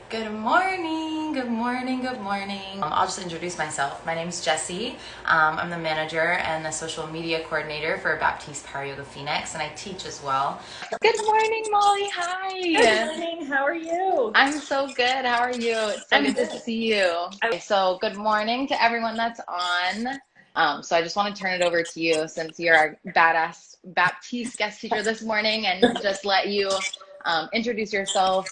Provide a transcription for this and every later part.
Good morning, good morning, good morning. I'll just introduce myself. My name is Jessie. I'm the manager and the social media coordinator for Baptiste Power Yoga Phoenix, and I teach as well. Good morning, Molly. Good Hi. morning. How are you? I'm so good. How are you? It's so I'm good to good. see you. Okay, so good morning to everyone that's on. So I just want to turn it over to you since you're our badass Baptiste guest teacher this morning and just let you introduce yourself,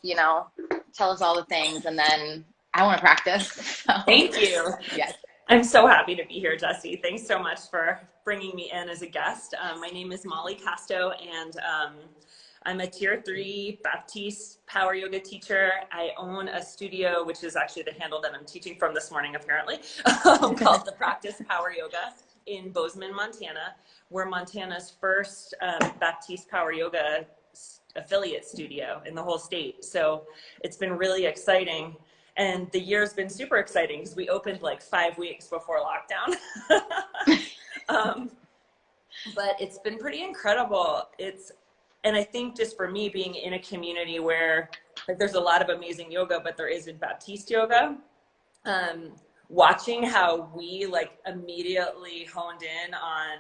tell us all the things, and then I want to practice. So, Thank you. yes. I'm so happy to be here, Jessie. Thanks so much for bringing me in as a guest. My name is Molly Casto, and I'm a Tier 3 Baptiste Power Yoga teacher. I own a studio, which is actually the handle that I'm teaching from this morning, apparently, called the Practice Power Yoga in Bozeman, Montana. We're Montana's first Baptiste Power Yoga affiliate studio in the whole state. So it's been really exciting. And the year's been super exciting because we opened like 5 weeks before lockdown. But it's been pretty incredible. And I think just for me being in a community where like there's a lot of amazing yoga, but there isn't Baptiste yoga, watching how we like immediately honed in on,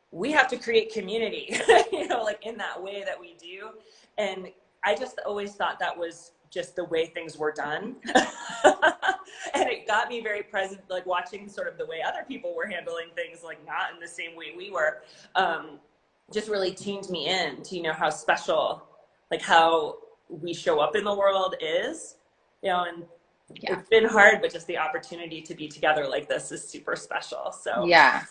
we have to create community, like in that way that we do. And I just always thought that was just the way things were done. And it got me very present, like watching sort of the way other people were handling things, like not in the same way we were, just really tuned me in to, how special, like how we show up in the world is, and Yeah. it's been hard, but just the opportunity to be together like this is super special. So, Yeah.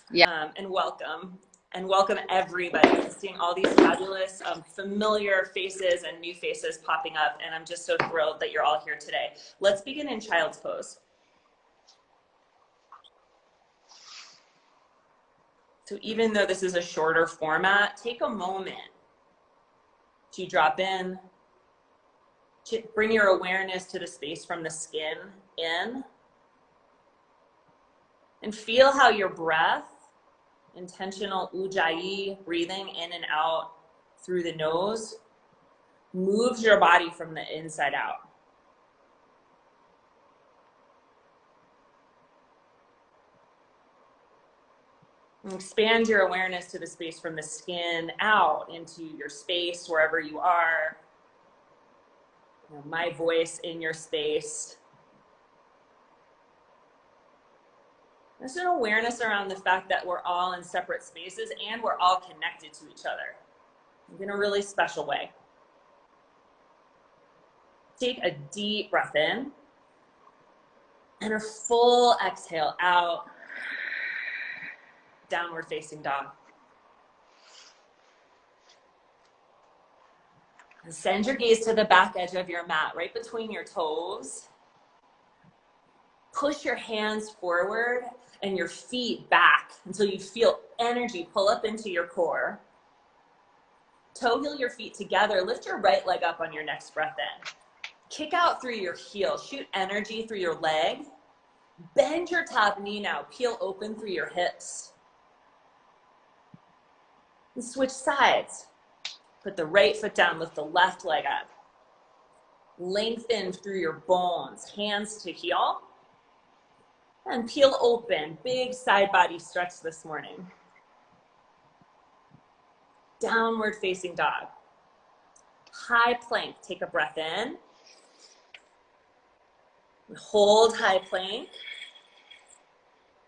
and welcome everybody. Seeing all these fabulous, familiar faces and new faces popping up. And I'm just so thrilled that you're all here today. Let's begin in child's pose. So even though this is a shorter format, take a moment to drop in, to bring your awareness to the space from the skin in, and feel how your breath, intentional ujjayi, breathing in and out through the nose, moves your body from the inside out. And expand your awareness to the space from the skin out into your space, wherever you are. My voice in your space. There's an awareness around the fact that we're all in separate spaces and we're all connected to each other in a really special way. Take a deep breath in and a full exhale out. Downward facing dog. And send your gaze to the back edge of your mat, right between your toes. Push your hands forward and your feet back until you feel energy pull up into your core. Toe heel your feet together. Lift your right leg up on your next breath in. Kick out through your heel. Shoot energy through your leg. Bend your top knee now. Peel open through your hips. And switch sides. Put the right foot down, lift the left leg up. Lengthen through your bones, hands to heel. And peel open, big side body stretch this morning. Downward facing dog. High plank, take a breath in. Hold high plank.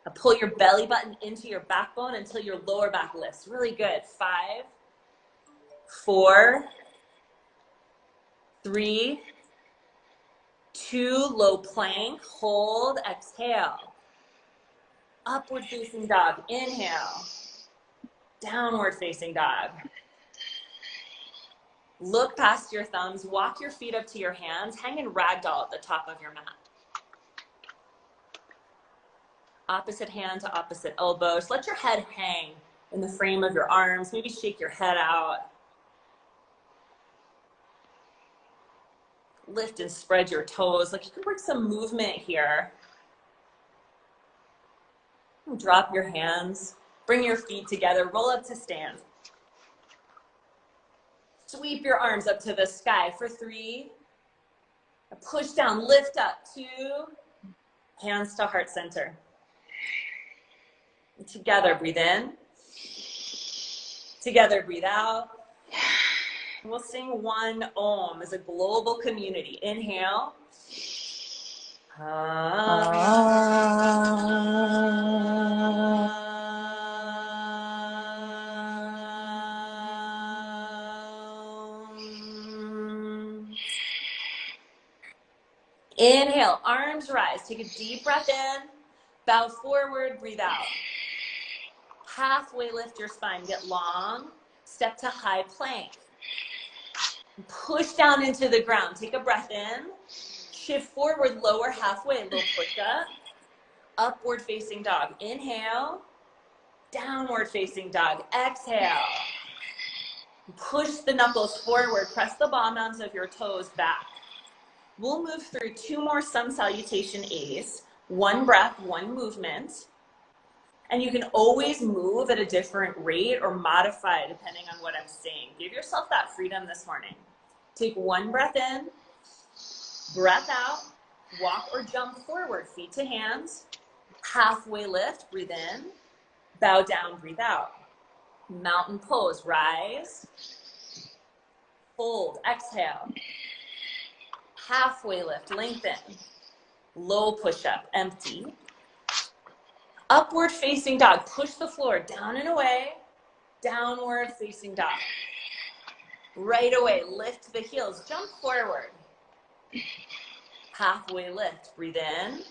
Now pull your belly button into your backbone until your lower back lifts. Really good. 5, 4, 3, 2, low plank. Hold, exhale. Upward facing dog. Inhale. Downward facing dog. Look past your thumbs. Walk your feet up to your hands. Hang in ragdoll at the top of your mat. Opposite hand to opposite elbow. Just let your head hang in the frame of your arms. Maybe shake your head out. Lift and spread your toes. Like you can bring some movement here. Drop your hands. Bring your feet together. Roll up to stand. Sweep your arms up to the sky for 3, Push down, lift up, 2, hands to heart center. Together, breathe in. Together, breathe out. We'll sing one Om as a global community. Inhale. Inhale, arms rise. Take a deep breath in. Bow forward, breathe out. Halfway lift your spine, get long. Step to high plank. Push down into the ground. Take a breath in. Shift forward, lower halfway, low push up. Upward facing dog. Inhale. Downward facing dog. Exhale. Push the knuckles forward. Press the ball mounds of your toes back. We'll move through 2 more sun salutation A's. 1 breath, 1 movement. And you can always move at a different rate or modify depending on what I'm saying. Give yourself that freedom this morning. Take 1 breath in, breath out, walk or jump forward, feet to hands. Halfway lift, breathe in, bow down, breathe out. Mountain pose, rise, fold, exhale. Halfway lift, lengthen. Low push up, empty. Upward facing dog, push the floor down and away. Downward facing dog. Right away, lift the heels, jump forward. Halfway lift, breathe in.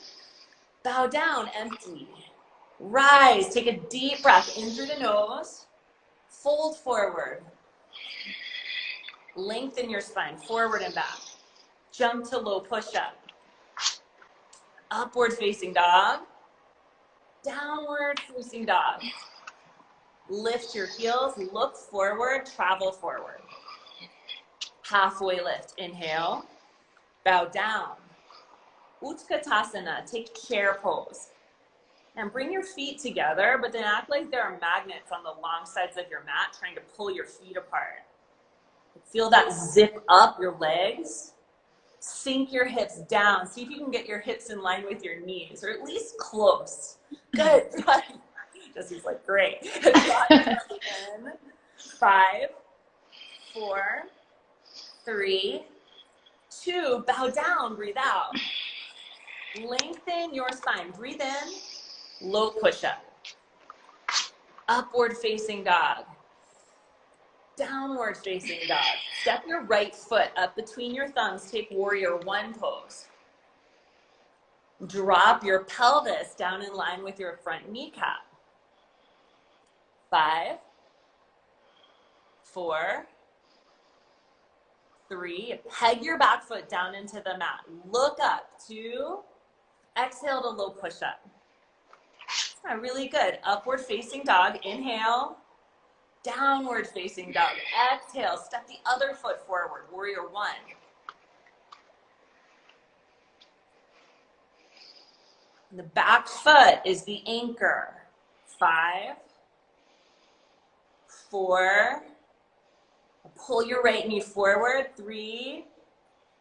Bow down, empty. Rise, take a deep breath in through the nose. Fold forward. Lengthen your spine, forward and back. Jump to low push-up. Upward facing dog. Downward facing dog. Lift your heels, look forward, travel forward. Halfway lift, inhale. Bow down. Utkatasana, take chair pose. And bring your feet together, but then act like there are magnets on the long sides of your mat trying to pull your feet apart. Feel that zip up your legs. Sink your hips down. See if you can get your hips in line with your knees, or at least close. Good. Jesse's like, great. 5, 4, 3, 2. Bow down, breathe out. Lengthen your spine. Breathe in, low push-up. Upward facing dog. Downward facing dog. Step your right foot up between your thumbs. Take warrior 1 pose. Drop your pelvis down in line with your front kneecap. 5, 4, 3. Peg your back foot down into the mat. Look up. 2. Exhale to low push up. Really good. Upward facing dog. Inhale. Downward facing dog. Exhale. Step the other foot forward. Warrior 1. The back foot is the anchor. 5, 4. Pull your right knee forward. 3.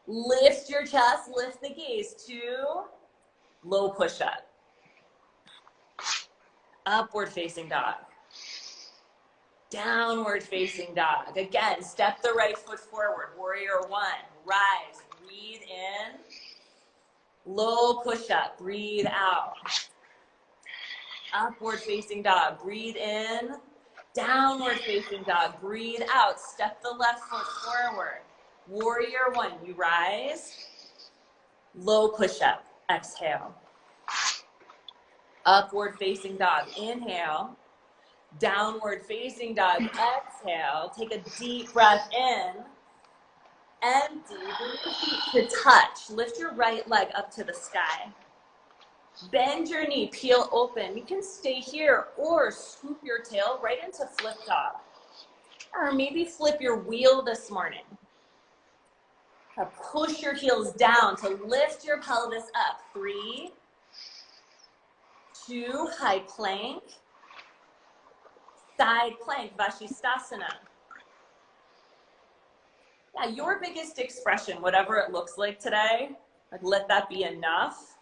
Lift your chest. Lift the gaze. 2. Low push up. Upward facing dog. Downward facing dog. Again, step the right foot forward. Warrior 1. Rise. Breathe in. Low push up. Breathe out. Upward facing dog. Breathe in. Downward facing dog. Breathe out. Step the left foot forward. Warrior 1. You rise. Low push up. Exhale. Upward facing dog. Inhale. Downward facing dog. Exhale. Take a deep breath in. Empty. Bring your feet to touch. Lift your right leg up to the sky. Bend your knee. Peel open. You can stay here or swoop your tail right into flip dog. Or maybe flip your wheel this morning. Push your heels down to lift your pelvis up. 3, 2, high plank. Side plank, Vashisthasana. Yeah, your biggest expression, whatever it looks like today, like let that be enough.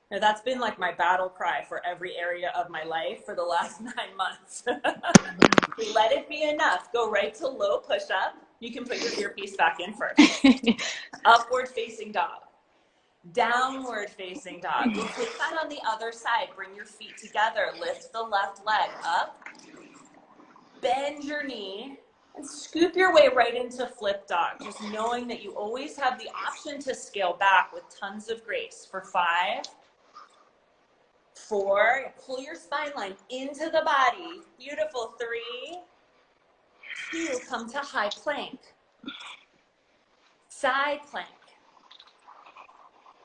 Now, that's been like my battle cry for every area of my life for the last 9 months. Let it be enough. Go right to low push-up. You can put your earpiece back in first. Upward facing dog. Downward facing dog. We'll take that on the other side. Bring your feet together. Lift the left leg up. Bend your knee and scoop your way right into flip dog. Just knowing that you always have the option to scale back with tons of grace. For 5, 4, pull your spine line into the body. Beautiful. 3, 2, come to high plank. Side plank.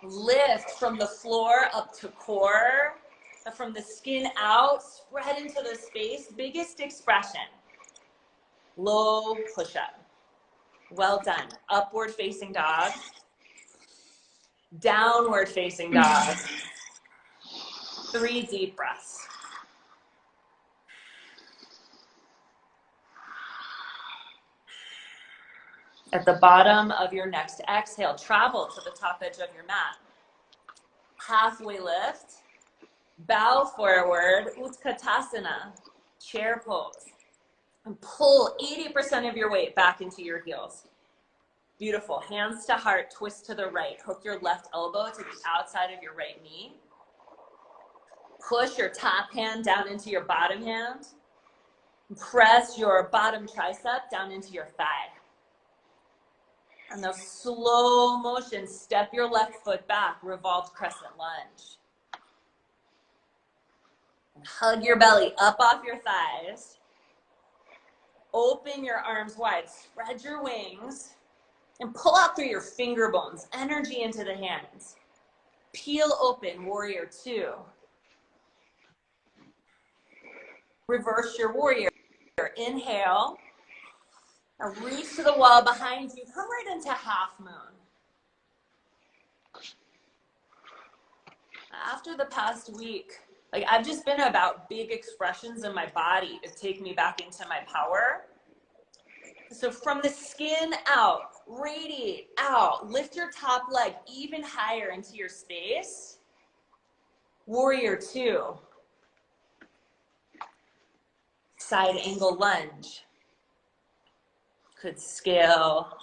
Lift from the floor up to core, from the skin out, spread into the space. Biggest expression. Low push-up. Well done. Upward facing dog. Downward facing dog. 3 deep breaths. At the bottom of your next exhale, travel to the top edge of your mat. Halfway lift, bow forward, Utkatasana, chair pose. And pull 80% of your weight back into your heels. Beautiful. Hands to heart, twist to the right. Hook your left elbow to the outside of your right knee. Push your top hand down into your bottom hand. Press your bottom tricep down into your thigh. And now slow motion, step your left foot back, revolved crescent lunge. And hug your belly up off your thighs. Open your arms wide, spread your wings, and pull out through your finger bones, energy into the hands. Peel open, warrior 2. Reverse your warrior. Inhale. Now reach to the wall behind you. Come right into half moon. After the past week, like I've just been about big expressions in my body to take me back into my power. So from the skin out, radiate out, lift your top leg even higher into your space. Warrior 2. Side angle lunge. Could scale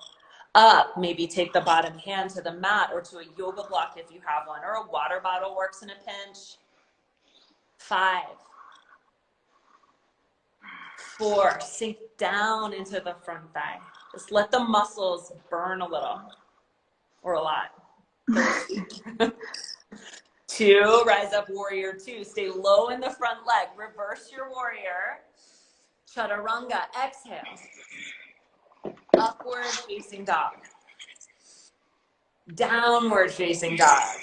up, maybe take the bottom hand to the mat or to a yoga block if you have one, or a water bottle works in a pinch. 5, 4, sink down into the front thigh. Just let the muscles burn a little, or a lot. 2, rise up, warrior 2. Stay low in the front leg. Reverse your warrior. Chaturanga, exhale. Upward facing dog. Downward facing dog.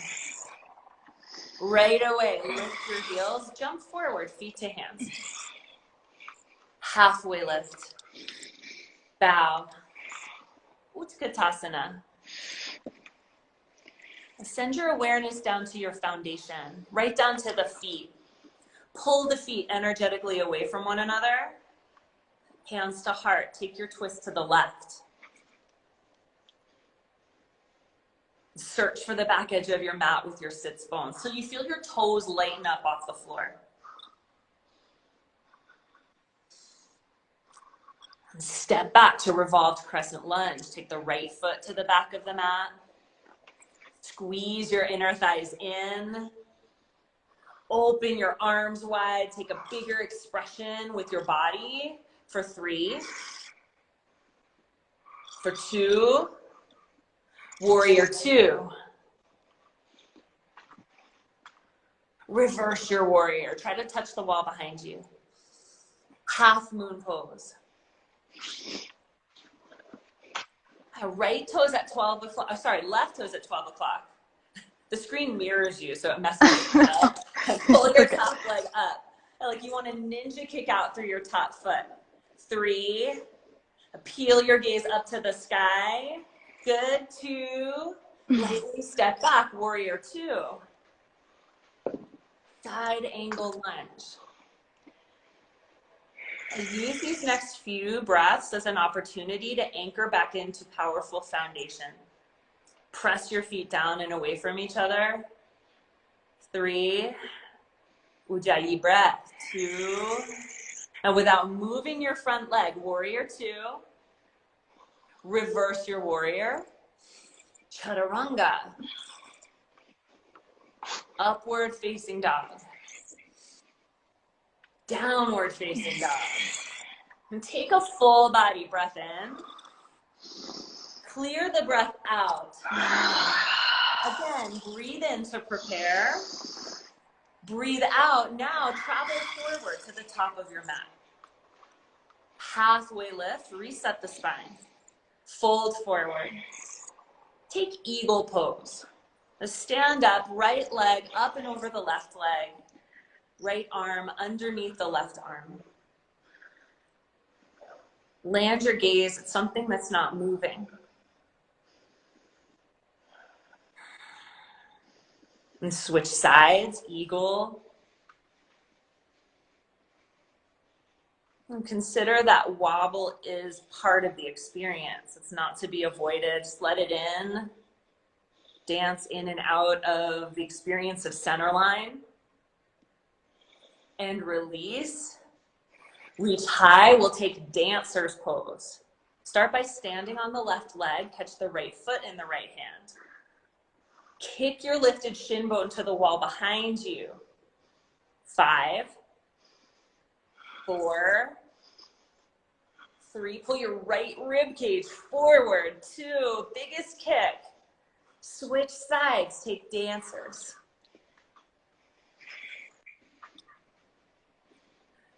Right away, lift your heels, jump forward, feet to hands. Halfway lift. Bow. Utkatasana. Send your awareness down to your foundation, right down to the feet. Pull the feet energetically away from one another. Hands to heart. Take your twist to the left. Search for the back edge of your mat with your sits bones so you feel your toes lighten up off the floor. Step back to revolved crescent lunge. Take the right foot to the back of the mat. Squeeze your inner thighs in. Open your arms wide. Take a bigger expression with your body. For 3, for 2, warrior 2. Reverse your warrior. Try to touch the wall behind you. Half moon pose. Right toes at 12 o'clock. Oh, sorry, left toes at 12 o'clock. The screen mirrors you, so it messes you up. Pull your top leg up. Like you want to ninja kick out through your top foot. 3, peel your gaze up to the sky. Good. 2, lightly step back, warrior 2. Side angle lunge. Use these next few breaths as an opportunity to anchor back into powerful foundation. Press your feet down and away from each other. 3, Ujjayi breath. 2, and without moving your front leg, warrior 2. Reverse your warrior. Chaturanga. Upward facing dog. Downward facing dog. And take a full body breath in. Clear the breath out. Again, breathe in to prepare. Breathe out. Now travel forward to the top of your mat. Halfway lift, reset the spine. Fold forward. Take eagle pose. Stand up, right leg up and over the left leg. Right arm underneath the left arm. Land your gaze at something that's not moving. And switch sides, eagle. And consider that wobble is part of the experience. It's not to be avoided. Just let it in. Dance in and out of the experience of center line. And release. Reach high. We'll take dancer's pose. Start by standing on the left leg. Catch the right foot in the right hand. Kick your lifted shin bone to the wall behind you. 5, 4, 3. Pull your right rib cage forward. 2, biggest kick. Switch sides. Take dancers.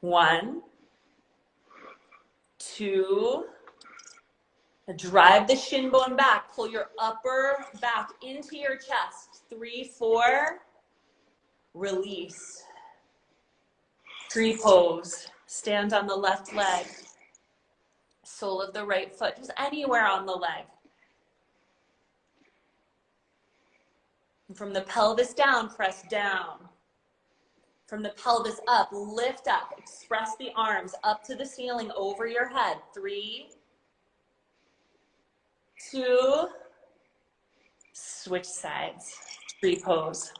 1, 2. Drive the shin bone back. Pull your upper back into your chest. 3, 4. Release. Tree pose. Stand on the left leg. Sole of the right foot. Just anywhere on the leg. And from the pelvis down, press down. From the pelvis up, lift up. Express the arms up to the ceiling over your head. 3, 2, switch sides, tree pose.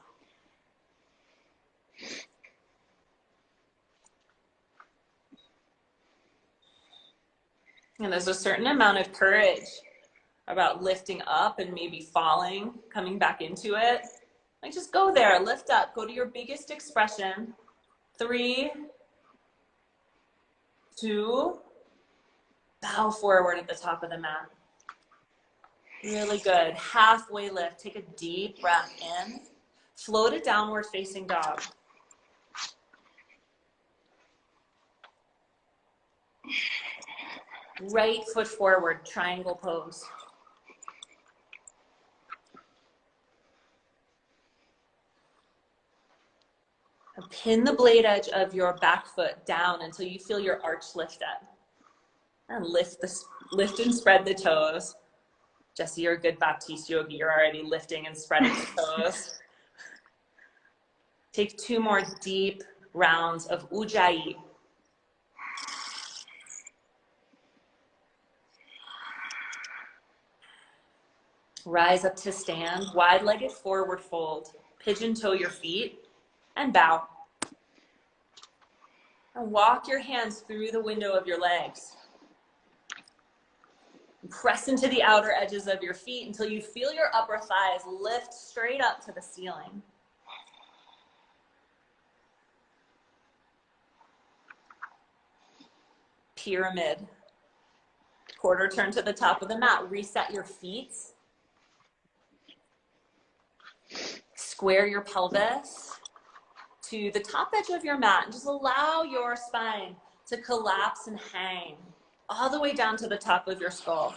And there's a certain amount of courage about lifting up and maybe falling, coming back into it. Like just go there, lift up, go to your biggest expression. 3, 2, bow forward at the top of the mat. Really good. Halfway lift. Take a deep breath in. Float it downward facing dog. Right foot forward, triangle pose. And pin the blade edge of your back foot down until you feel your arch lift up. And lift and spread the toes. Jessie, you're a good Baptiste yogi. You're already lifting and spreading the toes. Take 2 more deep rounds of Ujjayi. Rise up to stand, wide-legged forward fold. Pigeon toe your feet and bow. And walk your hands through the window of your legs. Press into the outer edges of your feet until you feel your upper thighs lift straight up to the ceiling. Pyramid. Quarter turn to the top of the mat. Reset your feet. Square your pelvis to the top edge of your mat and just allow your spine to collapse and hang all the way down to the top of your skull.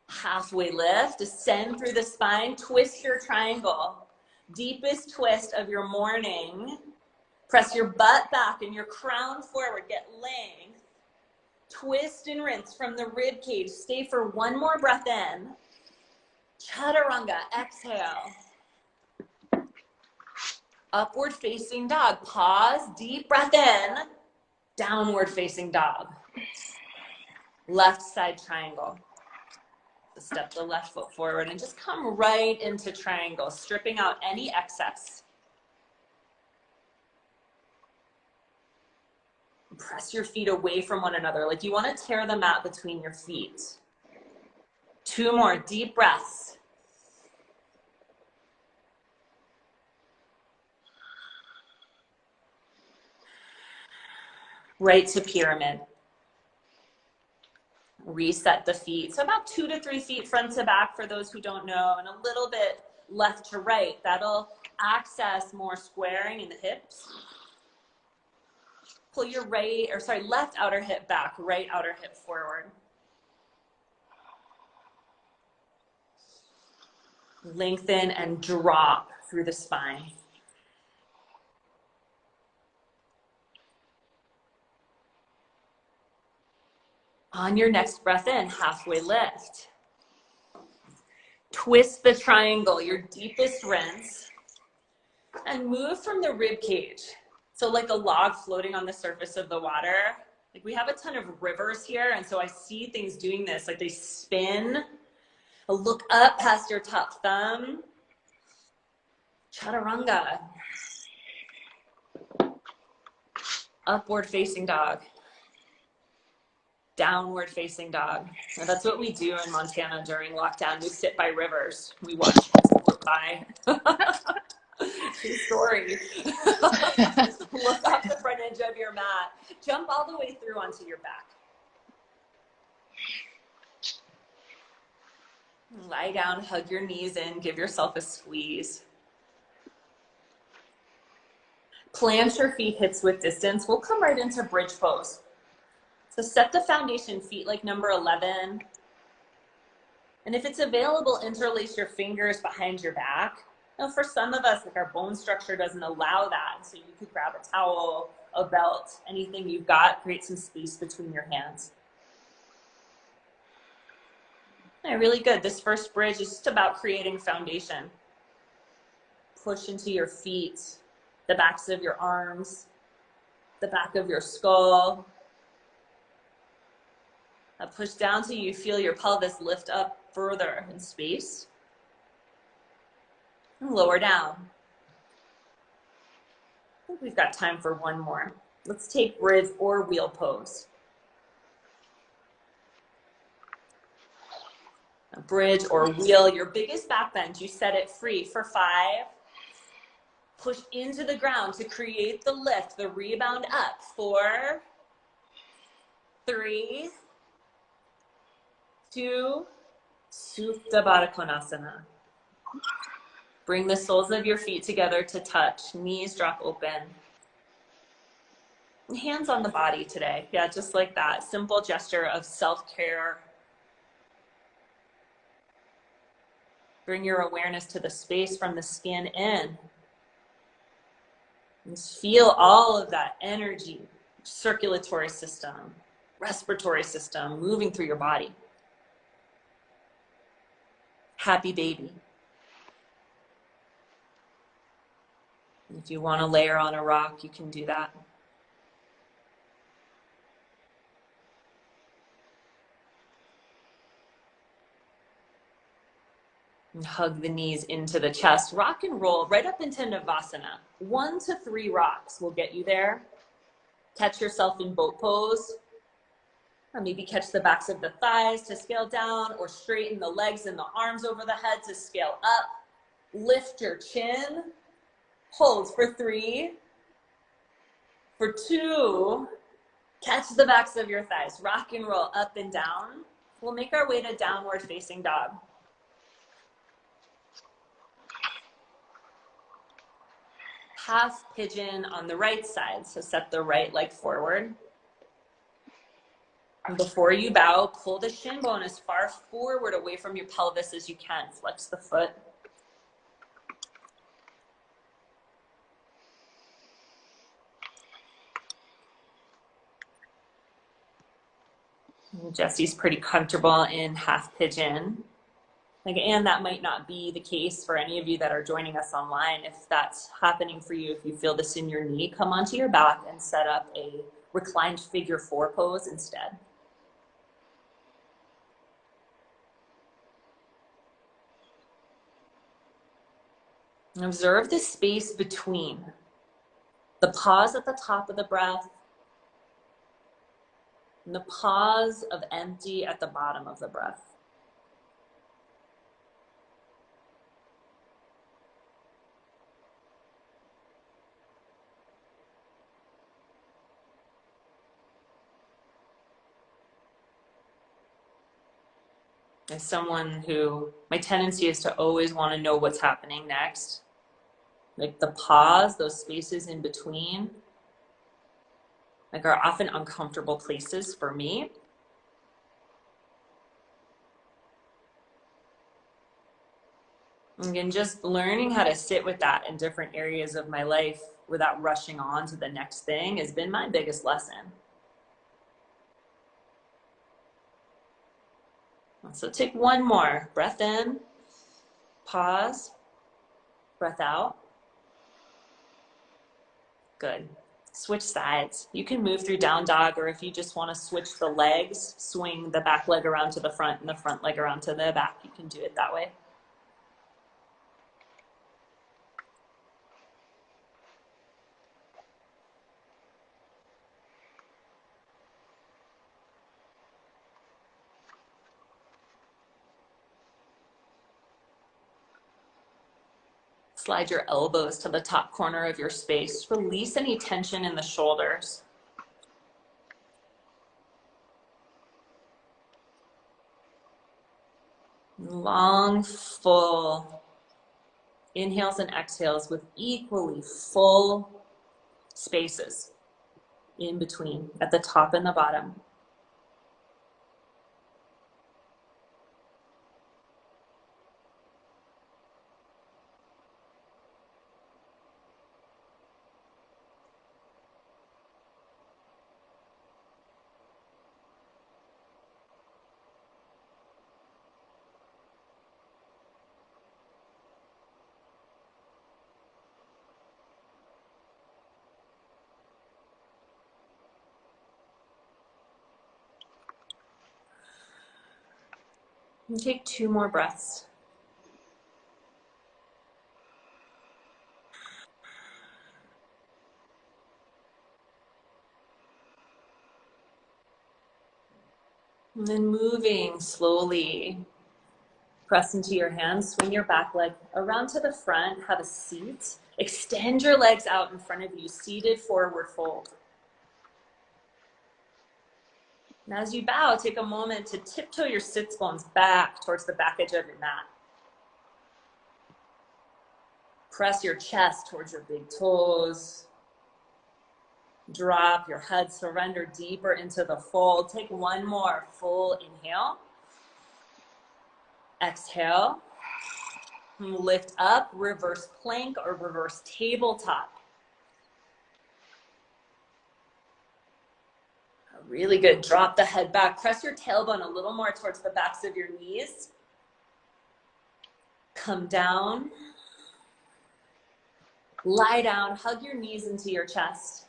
Halfway lift, descend through the spine, twist your triangle. Deepest twist of your morning. Press your butt back and your crown forward, get length. Twist and rinse from the rib cage. Stay for one more breath in. Chaturanga, exhale. Upward facing dog. Pause, deep breath in. Downward facing dog. Left side triangle. Step the left foot forward and just come right into triangle, stripping out any excess. Press your feet away from one another, like you want to tear the mat between your feet. 2 more deep breaths. Right to pyramid. Reset the feet. So about 2 to 3 feet front to back for those who don't know, and a little bit left to right. That'll access more squaring in the hips. Pull your left outer hip back, right outer hip forward. Lengthen and drop through the spine. On your next breath in, halfway lift. Twist the triangle, your deepest rinse, and move from the rib cage. So like a log floating on the surface of the water. Like we have a ton of rivers here, and so I see things doing this, like they spin. Look up past your top thumb. Chaturanga. Upward facing dog. Downward facing dog. Now that's what we do in Montana during lockdown. We sit by rivers. We watch kids float by. True story. Look off the front edge of your mat. Jump all the way through onto your back. Lie down, hug your knees in, give yourself a squeeze. Plant your feet hips width distance. We'll come right into bridge pose. So set the foundation, feet like number 11. And if it's available, interlace your fingers behind your back. Now for some of us, like our bone structure doesn't allow that. So you could grab a towel, a belt, anything you've got, create some space between your hands. Yeah, really good. This first bridge is just about creating foundation. Push into your feet, the backs of your arms, the back of your skull. Push down till you feel your pelvis lift up further in space. And lower down. I think we've got time for one more. Let's take bridge or wheel pose. A bridge or wheel, your biggest back bend, you set it free for 5. Push into the ground to create the lift, the rebound up. 4, 3, 2, Supta Baddha Konasana. Bring the soles of your feet together to touch. Knees drop open. Hands on the body today. Yeah, just like that. Simple gesture of self-care. Bring your awareness to the space from the skin in. Just feel all of that energy, circulatory system, respiratory system, moving through your body. Happy baby. If you want to layer on a rock, you can do that. And hug the knees into the chest. Rock and roll right up into Navasana. 1 to 3 rocks will get you there. Catch yourself in boat pose. Or maybe catch the backs of the thighs to scale down, or straighten the legs and the arms over the head to scale up. Lift your chin. Hold for 3. For 2, catch the backs of your thighs. Rock and roll up and down. We'll make our way to downward facing dog. Half pigeon on the right side. So set the right leg forward. And before you bow, pull the shin bone as far forward away from your pelvis as you can. Flex the foot. Jessie's pretty comfortable in half pigeon. And that might not be the case for any of you that are joining us online. If that's happening for you, if you feel this in your knee, come onto your back and set up a reclined figure 4 pose instead. And observe the space between the pause at the top of the breath and the pause of empty at the bottom of the breath. As someone who, my tendency is to always want to know what's happening next. Like the pause, those spaces in between, like are often uncomfortable places for me. And just learning how to sit with that in different areas of my life without rushing on to the next thing has been my biggest lesson. So take one more breath in, pause, breath out. Good. Switch sides. You can move through down dog, or if you just want to switch the legs, swing the back leg around to the front and the front leg around to the back. You can do it that way. Slide your elbows to the top corner of your space. Release any tension in the shoulders. Long, full inhales and exhales with equally full spaces in between at the top and the bottom. And take 2 more breaths. And then moving slowly, press into your hands, swing your back leg around to the front, have a seat. Extend your legs out in front of you, seated forward fold. And as you bow, take a moment to tiptoe your sits bones back towards the back edge of your mat. Press your chest towards your big toes. Drop your head, surrender deeper into the fold. Take one more full inhale. Exhale. Lift up, reverse plank or reverse tabletop. Really good. Drop the head back. Press your tailbone a little more towards the backs of your knees. Come down. Lie down. Hug your knees into your chest.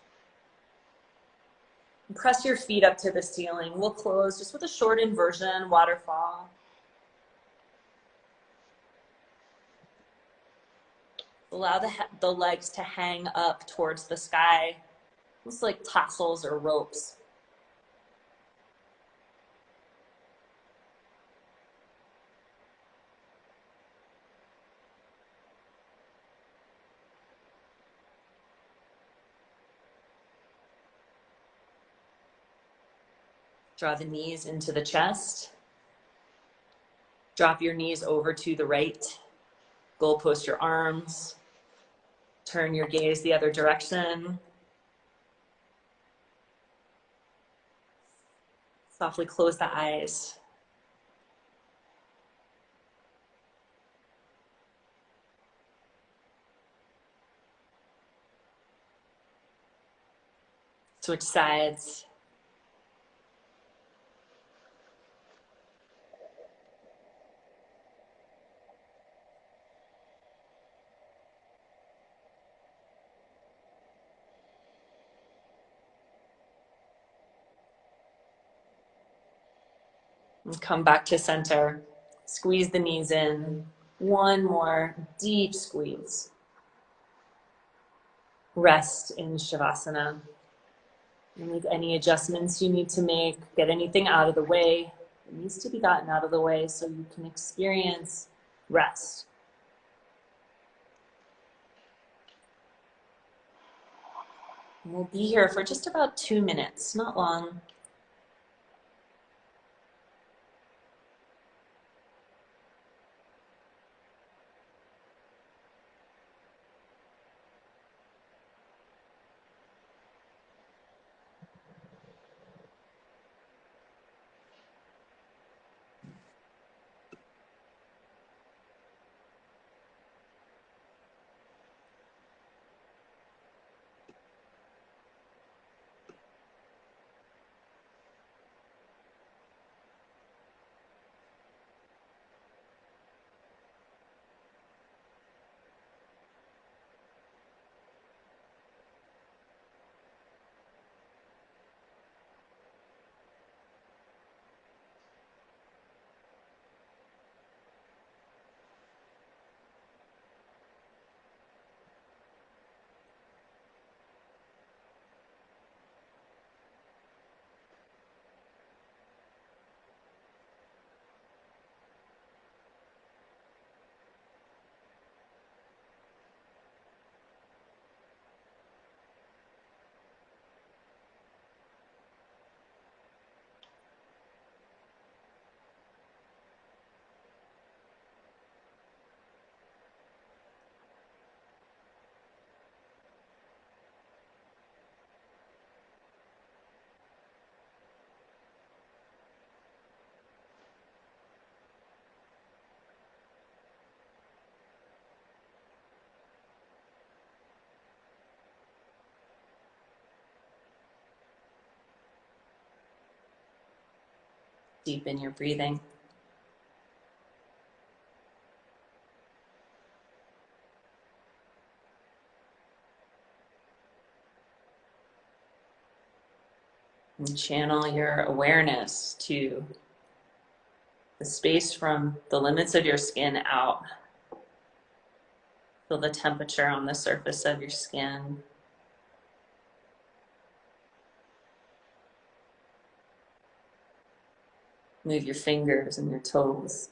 And press your feet up to the ceiling. We'll close just with a short inversion, waterfall. Allow the legs to hang up towards the sky, almost like tassels or ropes. Draw the knees into the chest. Drop your knees over to the right. Goalpost your arms. Turn your gaze the other direction. Softly close the eyes. Switch sides. And come back to center. Squeeze the knees in. One more deep squeeze. Rest in Shavasana. Make any adjustments you need to make. Get anything out of the way. It needs to be gotten out of the way so you can experience rest. And we'll be here for just about 2 minutes, not long. Deepen your breathing. And channel your awareness to the space from the limits of your skin out. Feel the temperature on the surface of your skin. Move your fingers and your toes.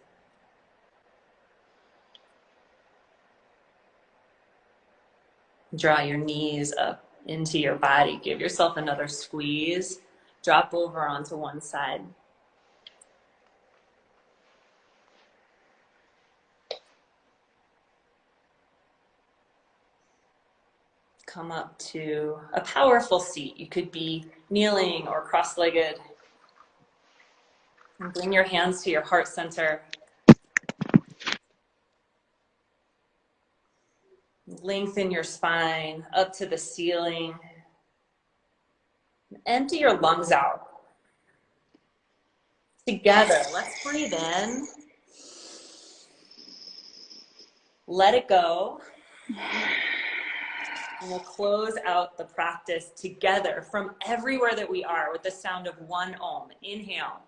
Draw your knees up into your body. Give yourself another squeeze. Drop over onto one side. Come up to a powerful seat. You could be kneeling or cross-legged. And bring your hands to your heart center. Lengthen your spine up to the ceiling. Empty your lungs out. Together, let's breathe in. Let it go. And we'll close out the practice together from everywhere that we are with the sound of one Om. Inhale.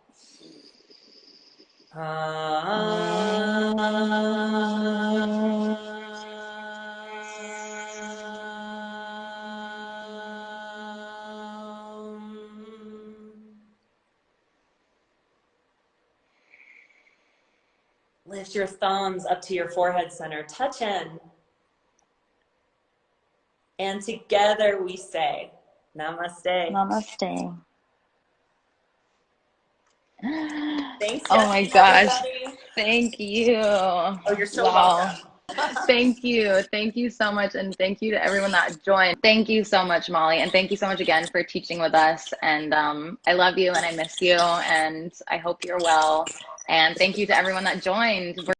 Lift your thumbs up to your forehead center. Touch in. And together we say, Namaste. Namaste. Thanks, Oh my Jessie, gosh. everybody. Thank you. Oh, you're so Wow. welcome. Thank you. Thank you so much. And thank you to everyone that joined. Thank you so much, Molly. And thank you so much again for teaching with us. And I love you and I miss you. And I hope you're well. And thank you to everyone that joined.